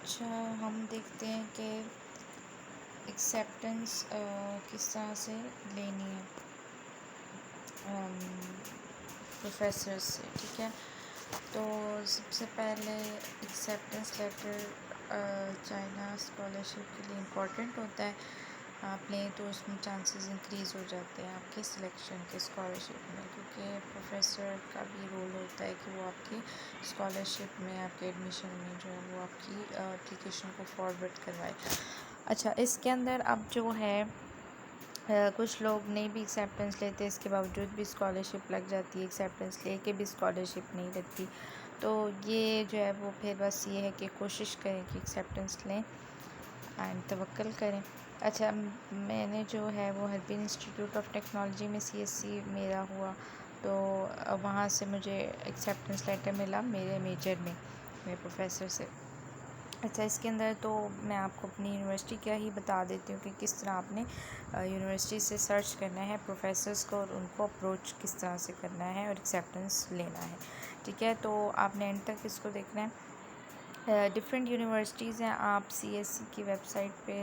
अच्छा, हम देखते हैं कि एक्सेप्टेंस किस तरह से लेनी है प्रोफेसर से। ठीक है, तो सबसे पहले एक्सेप्टेंस लेटर चाइना स्कॉलरशिप के लिए इम्पोर्टेंट होता है। आप लें तो उसमें चांसेस इंक्रीज़ हो जाते हैं आपके सिलेक्शन के स्कॉलरशिप में, क्योंकि प्रोफेसर का भी रोल होता है कि वो आपकी स्कॉलरशिप में, आपके एडमिशन में जो है वो आपकी एप्लीकेशन को फॉरवर्ड करवाए। अच्छा, इसके अंदर अब जो है कुछ लोग नहीं भी एक्सेप्टेंस लेते, इसके बावजूद भी स्कॉलरशिप लग जाती है, एक्सेप्टेंस लेके भी स्कॉलरशिप नहीं लगती। तो ये जो है वो फिर बस ये है कि कोशिश करें कि एक्सेप्टेंस लें एंड तवक्ल करें। अच्छा, मैंने जो है वो हरबिन इंस्टीट्यूट ऑफ टेक्नोलॉजी में सीएससी मेरा हुआ, तो वहाँ से मुझे एक्सेप्टेंस लेटर मिला मेरे मेजर में मेरे प्रोफेसर से। अच्छा, इसके अंदर तो मैं आपको अपनी यूनिवर्सिटी क्या ही बता देती हूँ कि किस तरह आपने यूनिवर्सिटी से सर्च करना है प्रोफेसर्स को और उनको अप्रोच किस तरह से करना है और एक्सेप्टेंस लेना है। ठीक है, तो आपने एंड तक इसको देखना है। डिफरेंट यूनिवर्सिटीज़ हैं, आप सीएससी की वेबसाइट पे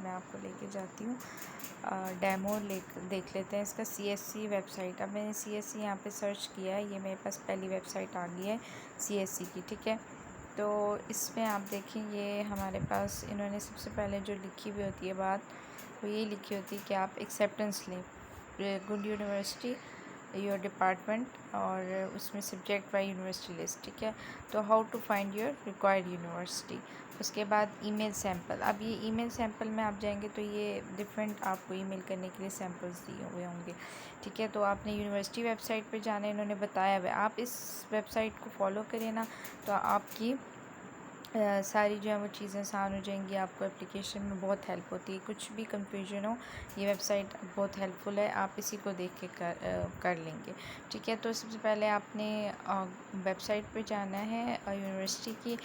मैं आपको लेके जाती हूँ, डेमो देख लेते हैं इसका। सीएससी वेबसाइट, अब मैंने सीएससी यहाँ पे सर्च किया है, ये मेरे पास पहली वेबसाइट आ गई है सीएससी की। ठीक है, तो इसमें आप देखें, ये हमारे पास इन्होंने सबसे पहले जो लिखी हुई होती है बात, वो ये लिखी होती है कि आप एक्सेप्टेंस लें, गुड यूनिवर्सिटी, योर डिपार्टमेंट, और उसमें सब्जेक्ट बाय यूनिवर्सिटी लिस्ट। ठीक है, तो how to find your required university. उसके बाद ईमेल सैम्पल। अब ये ईमेल सैम्पल में आप जाएंगे तो ये डिफरेंट आपको ईमेल करने के लिए सैम्पल्स दिए हुए होंगे। ठीक है, तो आपने यूनिवर्सिटी वेबसाइट पे जाना है, इन्होंने बताया हुआ है, आप इस वेबसाइट को फॉलो करें ना, तो आपकी सारी जो है वो चीज़ें आसान हो जाएंगी। आपको एप्लीकेशन में बहुत हेल्प होती है, कुछ भी कंफ्यूजन हो ये वेबसाइट बहुत हेल्पफुल है, आप इसी को देख के कर लेंगे। ठीक है, तो सबसे पहले आपने वेबसाइट पे जाना है यूनिवर्सिटी की,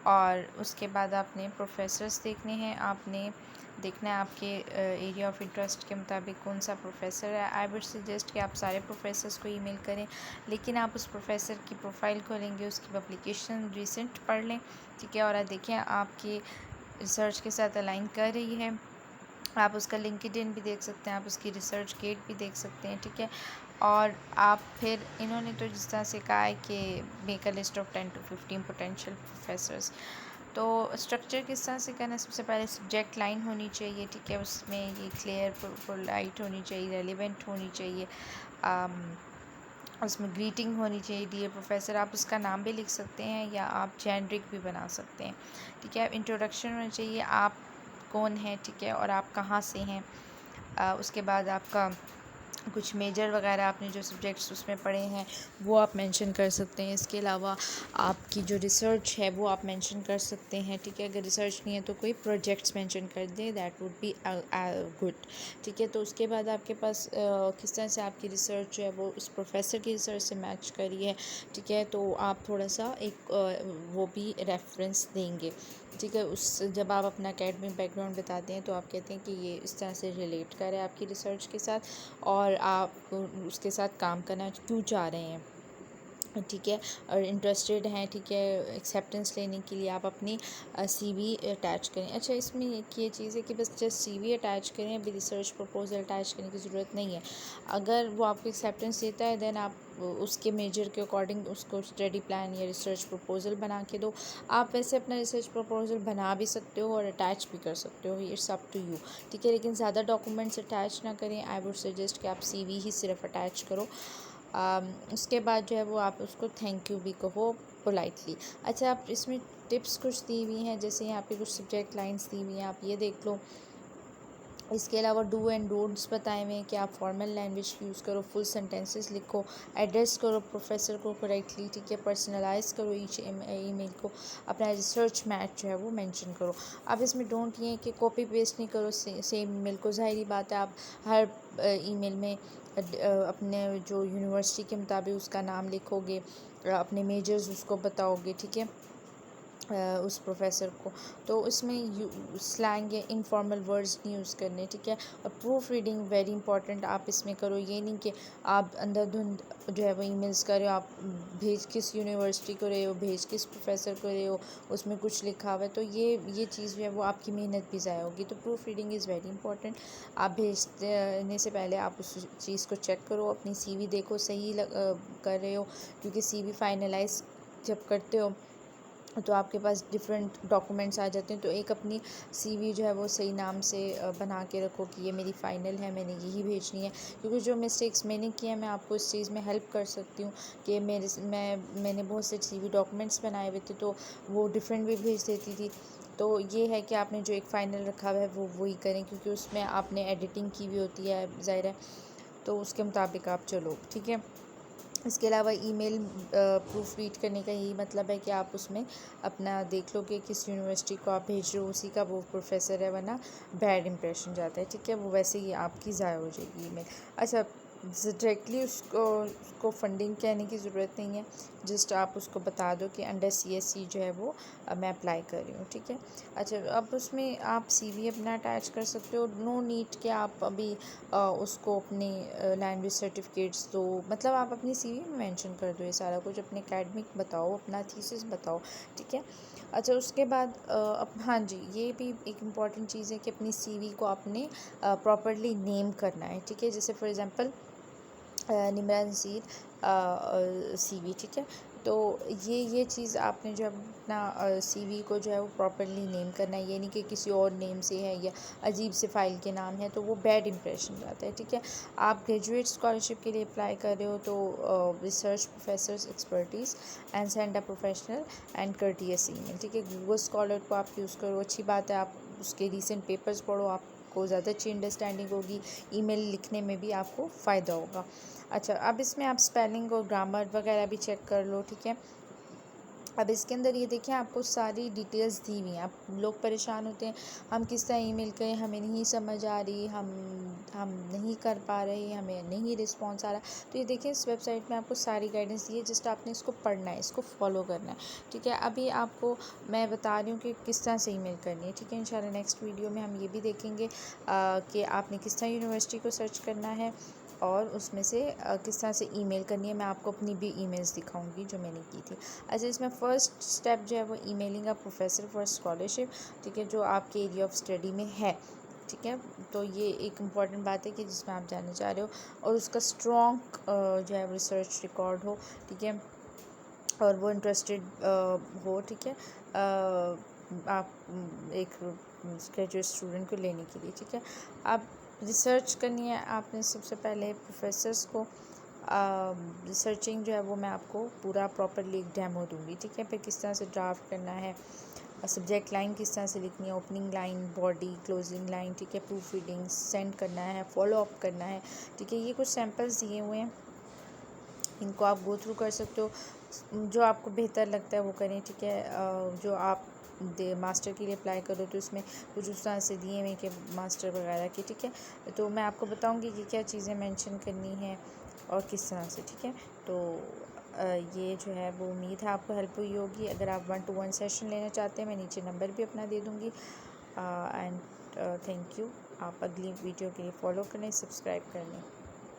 और उसके बाद आपने प्रोफेसर्स देखने हैं, आपने देखना है आपके एरिया ऑफ इंटरेस्ट के मुताबिक कौन सा प्रोफेसर है। आई वुड सजेस्ट कि आप सारे प्रोफेसर्स को ईमेल करें, लेकिन आप उस प्रोफेसर की प्रोफाइल खोलेंगे, उसकी पब्लिकेशन रिसेंट पढ़ लें। ठीक है, और देखें आपकी रिसर्च के साथ अलाइन कर रही है। आप उसका लिंक्डइन भी देख सकते हैं, आप उसकी रिसर्च गेट भी देख सकते हैं। ठीक है, और आप फिर इन्होंने तो जिस तरह से कहा है कि make a list of 10 to 15 potential professors, तो स्ट्रक्चर किस तरह से करना है। सबसे पहले सब्जेक्ट लाइन होनी चाहिए। ठीक है, उसमें ये क्लियर पोलाइट होनी चाहिए, रेलिवेंट होनी चाहिए, उसमें ग्रीटिंग होनी चाहिए, डियर प्रोफेसर। आप उसका नाम भी लिख सकते हैं या आप जेनरिक भी बना सकते हैं। ठीक है, इंट्रोडक्शन होना चाहिए, आप कौन हैं, ठीक है, और आप कहाँ से हैं। उसके बाद आपका कुछ मेजर वगैरह आपने जो सब्जेक्ट्स उसमें पढ़े हैं वो आप मेंशन कर सकते हैं। इसके अलावा आपकी जो रिसर्च है वो आप मेंशन कर सकते हैं। ठीक है, अगर रिसर्च नहीं है तो कोई प्रोजेक्ट्स मेंशन कर दें, दैट वुड बी गुड। ठीक है, तो उसके बाद आपके पास किस तरह से आपकी रिसर्च जो है वो उस प्रोफेसर की रिसर्च से मैच करी है। ठीक है, तो आप थोड़ा सा एक वो भी रेफरेंस देंगे। ठीक है, उस जब आप अपना एकेडमिक बैकग्राउंड बताते हैं तो आप कहते हैं कि ये इस तरह से रिलेट करे आपकी रिसर्च के साथ, और आप उसके साथ काम करना क्यों चाह रहे हैं। ठीक है, और इंटरेस्टेड हैं। ठीक है, एक्सेप्टेंस लेने के लिए आप अपनी सीवी अटैच करें। अच्छा, इसमें एक ये चीज़ है कि बस जस्ट सीवी अटैच करें, अभी रिसर्च प्रपोजल अटैच करने की ज़रूरत नहीं है। अगर वो आपको एक्सेप्टेंस देता है देन आप उसके मेजर के अकॉर्डिंग उसको स्टडी प्लान या रिसर्च प्रपोजल बना के दो। आप वैसे अपना रिसर्च प्रपोजल बना भी सकते हो और अटैच भी कर सकते हो, इट्स अप टू यू। ठीक है, लेकिन ज़्यादा डॉक्यूमेंट्स अटैच ना करें। आई वुड सजेस्ट कि आप सीवी ही सिर्फ अटैच करो। उसके बाद जो है वो आप उसको थैंक यू भी कहो पोलाइटली। अच्छा, आप इसमें टिप्स कुछ दी हुई हैं, जैसे यहाँ पे कुछ सब्जेक्ट लाइंस दी हुई हैं, आप ये देख लो। इसके अलावा डू एंड डोंट्स बताए हुए हैं कि आप फॉर्मल लैंग्वेज यूज़ करो, फुल सेंटेंसेस लिखो, एड्रेस करो प्रोफेसर को करेक्टली। ठीक है, पर्सनलाइज करो ईच ईमेल को, अपना रिसर्च मैच जो है वो मेंशन करो। अब इसमें डोंट ये है कि कॉपी पेस्ट नहीं करो सेम ईमेल को। ज़ाहिरी बात है, आप हर ईमेल में अपने जो यूनिवर्सिटी के मुताबिक उसका नाम लिखोगे, अपने मेजर्स उसको बताओगे। ठीक है, उस प्रोफेसर को। तो उसमें स्लैंग या इनफॉर्मल वर्ड्स नहीं यूज़ करने, ठीक है। और प्रूफ रीडिंग वेरी इंपॉर्टेंट आप इसमें करो, ये नहीं कि आप अंधाधुंध जो है वो ईमेल्स कर रहे हो, आप भेज किस यूनिवर्सिटी को रहे हो, भेज किस प्रोफेसर को रहे हो, उसमें कुछ लिखा हुआ है, तो ये चीज़ जो है वो आपकी मेहनत भी ज़ाया होगी। तो proof reading is very important. आप भेजने से पहले आप उस चीज़ को चेक करो, अपनी CV देखो सही कर रहे हो, क्योंकि CV फाइनलाइज जब करते हो तो आपके पास डिफरेंट डॉक्यूमेंट्स आ जाते हैं। तो एक अपनी CV जो है वो सही नाम से बना के रखो कि ये मेरी फ़ाइनल है, मैंने यही भेजनी है। क्योंकि जो मिस्टेक्स मैंने किए हैं मैं आपको इस चीज़ में हेल्प कर सकती हूँ कि मैंने बहुत से CV डॉक्यूमेंट्स बनाए हुए थे, तो वो डिफरेंट भी भेज देती थी। तो ये है कि आपने जो एक फ़ाइनल रखा हुआ है वो वही करें, क्योंकि उसमें आपने एडिटिंग की भी होती है ज़ाहिर है, तो उसके मुताबिक आप चलो, ठीक है। इसके अलावा ईमेल प्रूफ रीड करने का यही मतलब है कि आप उसमें अपना देख लो कि किस यूनिवर्सिटी को आप भेज रहे हो उसी का वो प्रोफेसर है, वरना बैड इंप्रेशन जाता है, ठीक है। वो वैसे ही आपकी ज़ाया हो जाएगी ईमेल। अच्छा, डायरेक्टली उसको फंडिंग कहने की ज़रूरत नहीं है, जस्ट आप उसको बता दो कि अंडर CSC जो है वो मैं अप्लाई कर रही हूँ, ठीक है। अच्छा, अब उसमें आप CV अपना अटैच कर सकते हो, नो नीड कि आप अभी उसको अपने लैंग्वेज सर्टिफिकेट्स दो, मतलब आप अपनी CV में मेंशन कर दो ये सारा कुछ, अपने एकेडमिक बताओ, अपना थीसिस बताओ, ठीक है। अच्छा, उसके बाद हाँ जी, ये भी एक इम्पॉर्टेंट चीज़ है कि अपनी CV को आपने प्रॉपरली नेम करना है, ठीक है। जैसे for example Nimra Naseer CV, ठीक है। तो ये चीज़ आपने जो अपना CV को जो है वो प्रॉपरली नेम करना है, ये नहीं कि किसी और नेम से है या अजीब से फ़ाइल के नाम है, तो वो बैड इंप्रेशन जाता है, ठीक है। आप ग्रेजुएट स्कॉलरशिप के लिए अप्लाई कर रहे हो तो research professors expertise and send a professional and courteous email, ठीक है। गूगल स्कॉलर को आप यूज़ करो, अच्छी बात है, आप उसके रीसेंट पेपर्स पढ़ो, आपको ज़्यादा अच्छी अंडरस्टैंडिंग होगी, ईमेल लिखने में भी आपको फ़ायदा होगा। अच्छा, अब इसमें आप स्पेलिंग और ग्रामर वगैरह भी चेक कर लो, ठीक है। अब इसके अंदर ये देखिए आपको सारी डिटेल्स दी हुई हैं। आप लोग परेशान होते हैं, हम किस तरह ईमेल करें, हमें नहीं समझ आ रही, हम नहीं कर पा रहे, हमें नहीं रिस्पॉन्स आ रहा। तो ये देखिए इस वेबसाइट में आपको सारी गाइडेंस दी है, जस्ट आपने इसको पढ़ना है, इसको फॉलो करना है, ठीक है। अभी आपको मैं बता रही हूँ कि किस तरह से ईमेल करनी है, ठीक है। इंशाल्लाह नेक्स्ट वीडियो में हम ये भी देखेंगे कि आपने किस तरह यूनिवर्सिटी को सर्च करना है और उसमें से किस तरह से ईमेल करनी है। मैं आपको अपनी भी ईमेल्स दिखाऊंगी जो मैंने की थी। अच्छा, इसमें फ़र्स्ट स्टेप जो है वो emailing a professor for scholarship, ठीक है, जो आपके एरिया ऑफ स्टडी में है, ठीक है। तो ये एक इम्पॉर्टेंट बात है कि जिसमें आप जाना चाह रहे हो, और उसका स्ट्रॉन्ग जो है रिसर्च रिकॉर्ड हो, ठीक है, और वो इंटरेस्टेड हो, ठीक है, आप एक ग्रेजुएट स्टूडेंट को लेने के लिए, ठीक है। आप रिसर्च करनी है आपने सबसे पहले प्रोफेसर्स को। रिसर्चिंग जो है वो मैं आपको पूरा प्रॉपरली एक डेमो दूंगी, ठीक है। फिर किस तरह से ड्राफ्ट करना है, सब्जेक्ट लाइन किस तरह से लिखनी है, opening line, body, closing line, ठीक है, प्रूफ रीडिंग सेंड करना है, फॉलो अप करना है, ठीक है। ये कुछ सैम्पल्स दिए हुए हैं, इनको आप गो थ्रू कर सकते हो, जो आपको बेहतर लगता है वो करें, ठीक है। जो आप मास्टर के लिए अप्लाई करो तो उसमें कुछ उस तरह से दिए हुए कि मास्टर वगैरह की, ठीक है। तो मैं आपको बताऊंगी कि क्या चीज़ें मेंशन करनी है और किस तरह से, ठीक है। तो ये जो है वो उम्मीद है आपको हेल्प हुई होगी। अगर आप 1-to-1 सेशन लेना चाहते हैं मैं नीचे नंबर भी अपना दे दूँगी। And thank you. आप अगली वीडियो के लिए फॉलो करें, सब्सक्राइब कर लें।